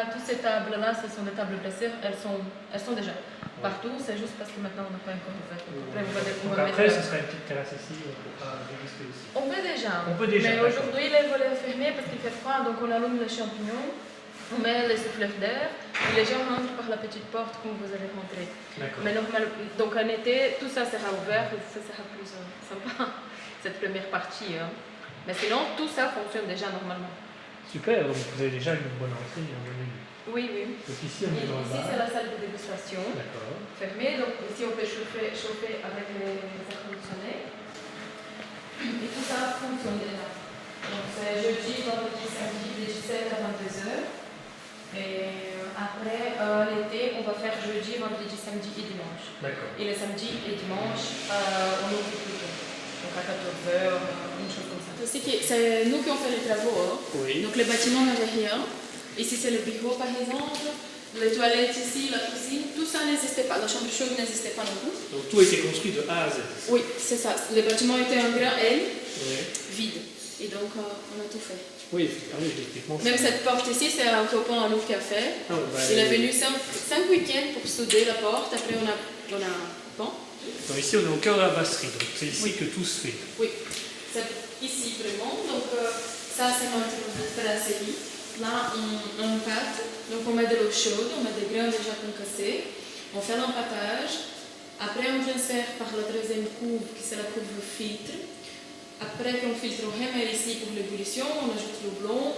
toutes ces tables-là, ce sont des tables brasseurs, elles sont déjà partout, c'est juste parce que maintenant on n'a pas encore ouvert. Donc après, ce sera une petite terrasse ici, on pourra déguster aussi. On peut déjà. Mais aujourd'hui, les volets fermés parce qu'il fait froid, donc on allume les champignons, on met les souffleurs d'air, et les gens rentrent par la petite porte quand vous allez rentrer. Mais normalement, donc en été, tout ça sera ouvert, et ça sera plus sympa, cette première partie. Hein. Mais sinon, tout ça fonctionne déjà normalement. Super, donc vous avez déjà une bonne entrée, un bon menu. Oui, oui. Donc ici, on est dans ici c'est la salle de dégustation. D'accord. Fermée, donc ici on peut chauffer avec les air conditionnés. Et tout ça fonctionne déjà. Donc c'est jeudi, vendredi, samedi, de 17 à 22h. Et après, l'été, on va faire jeudi, vendredi, samedi et dimanche. D'accord. Et le samedi et dimanche, on ouvre plus tôt. Donc à 14h, une chose comme ça. C'est nous qui on fait les travaux. Hein. Oui. Donc les bâtiments n'avaient rien. Ici c'est le bureau par exemple. Les toilettes ici, la cuisine, tout ça n'existait pas. La chambre chaude n'existait pas non plus. Donc tout a été construit de A à Z. Oui, c'est ça. Le bâtiment était un grand L, vide. Et donc on a tout fait. Oui, effectivement. Même cette porte ici, c'est un copain à nous qui a fait. Il est venu 5 week-ends pour souder la porte. Après on a bon. Donc ici on est au cœur de la brasserie. Donc c'est ici que tout se fait. Oui, c'est ici vraiment. Donc ça c'est notre brasserie. Là, on pâte, donc on met de l'eau chaude, on met des grains déjà concassés, on fait l'empâtage, après on transfère par la deuxième couve, qui c'est la couve filtre. Après qu'on filtre, on remet ici pour l'ébullition, on ajoute le blond,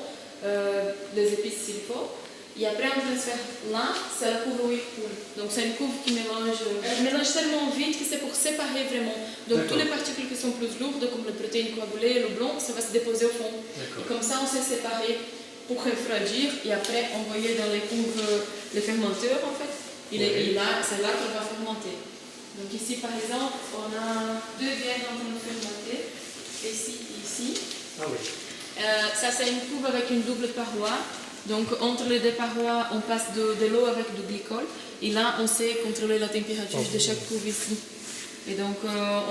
les épices s'il faut. Et après on transfère là, c'est la couve Whirlpool. Donc c'est une couve qui mélange tellement vite que c'est pour séparer vraiment. Donc toutes les particules qui sont plus lourdes, comme les protéines coagulées, le blond, ça va se déposer au fond. Et comme ça on sait séparer pour refroidir et après envoyer dans les couves les fermenteurs en fait. C'est là qu'il va fermenter. Donc ici par exemple, on a 2 bières en train de fermenter. Ici. Ah oui. Ça c'est une couve avec une double paroi. Donc entre les 2 parois, on passe de l'eau avec du glycol. Et là, on sait contrôler la température de chaque couve ici. Et donc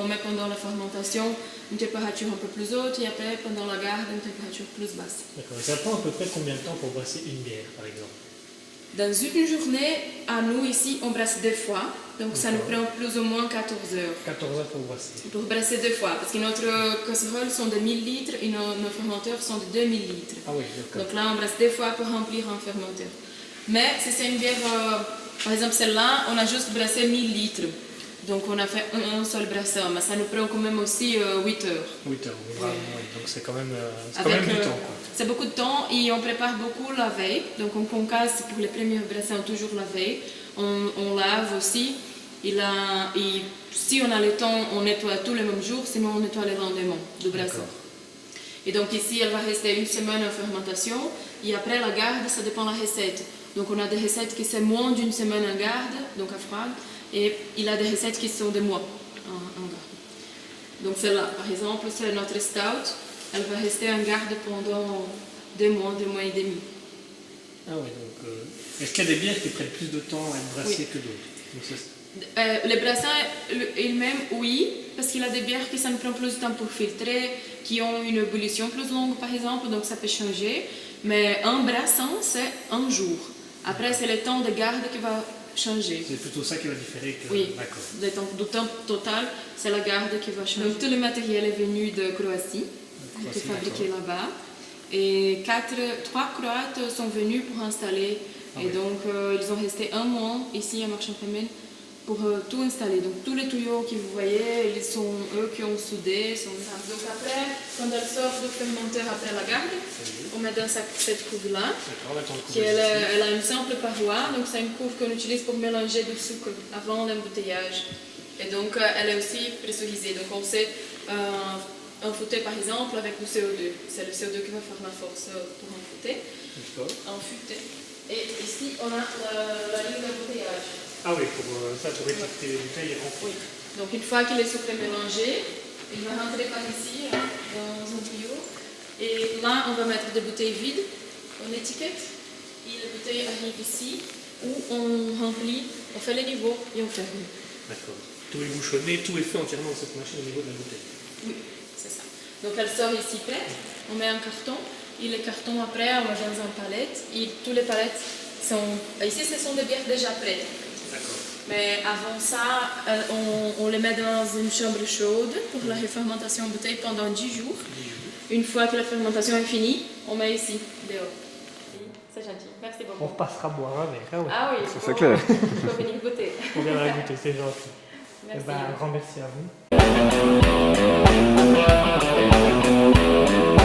on met pendant la fermentation une température un peu plus haute et après pendant la garde une température plus basse. D'accord. Et ça prend à peu près combien de temps pour brasser une bière par exemple? Dans une journée, à nous ici, on brasse 2 fois. Donc ça nous prend plus ou moins 14 heures. 14 heures pour brasser. Pour brasser 2 fois. Parce que notre casserole sont de 1000 litres et nos fermenteurs sont de 2000 litres. Ah oui, d'accord. Donc là, on brasse 2 fois pour remplir un fermenteur. Mais si c'est une bière, par exemple celle-là, on a juste brassé 1000 litres. Donc on a fait un seul brasseur, mais ça nous prend quand même aussi 8 heures. 8 heures, vraiment, oui. Donc c'est quand même du temps. C'est beaucoup de temps et on prépare beaucoup la veille. Donc on concasse pour les premiers brasseurs toujours la veille. On lave aussi. Et si on a le temps, on nettoie tous les mêmes jours, sinon on nettoie le lendemain du brasseur. Et donc ici, elle va rester 1 semaine en fermentation. Et après la garde, ça dépend de la recette. Donc on a des recettes qui sont moins d'1 semaine en garde, donc à froid. Et il y a des recettes qui sont de mois en garde. Donc celle-là, par exemple, c'est notre stout. Elle va rester en garde pendant 2 mois, 2 mois et demi. Ah oui, donc est-ce qu'il y a des bières qui prennent plus de temps à être brassées que d'autres? Les brassins eux-mêmes, oui, parce qu'il y a des bières qui ça nous prend plus de temps pour filtrer, qui ont une ébullition plus longue par exemple, donc ça peut changer. Mais un brassin, c'est 1 jour. Après, c'est le temps de garde qui va changer. C'est plutôt ça qui va différer que... Oui, le temps total, c'est la garde qui va changer. Donc tout le matériel est venu de Croatie, qui est fabriqué là-bas. Et 3 Croates sont venus pour installer. Et donc ils ont resté 1 mois ici à Marchand-Famenne pour tout installer. Donc tous les tuyaux que vous voyez, ils sont eux qui ont soudé. Donc après, quand elle sort du fermenteur après la garde, on met dans cette couve-là, elle a une simple paroi. Donc c'est une couve qu'on utilise pour mélanger du sucre avant l'embouteillage. Et donc elle est aussi pressurisée. Donc on sait enfouter par exemple avec du CO2. C'est le CO2 qui va faire la force pour enfouter. Et ici on a la ligne d'embouteillage. Ah oui, pour étiqueter les bouteilles et remplir. Oui. Donc une fois que le sucre est mélangé, il va rentrer par ici, dans un tuyau. Et là, on va mettre des bouteilles vides, on étiquette, et les bouteilles arrivent ici, où on remplit, on fait les niveaux et on ferme. D'accord. Tout est bouchonné, tout est fait entièrement dans cette machine au niveau de la bouteille. Oui, c'est ça. Donc elle sort ici prête, on met un carton, et les cartons après, on met dans une palette, et toutes les palettes Ici, ce sont des bières déjà prêtes. D'accord. Mais avant ça, on les met dans une chambre chaude pour la refermentation en bouteille pendant 10 jours. Une fois que la fermentation est finie, on met ici, dehors. C'est gentil. Merci beaucoup. On repassera boire un verre. Hein, Ah oui, c'est clair. Il faut venir goûter. On viendra goûter, c'est gentil. Merci. Un grand merci à vous.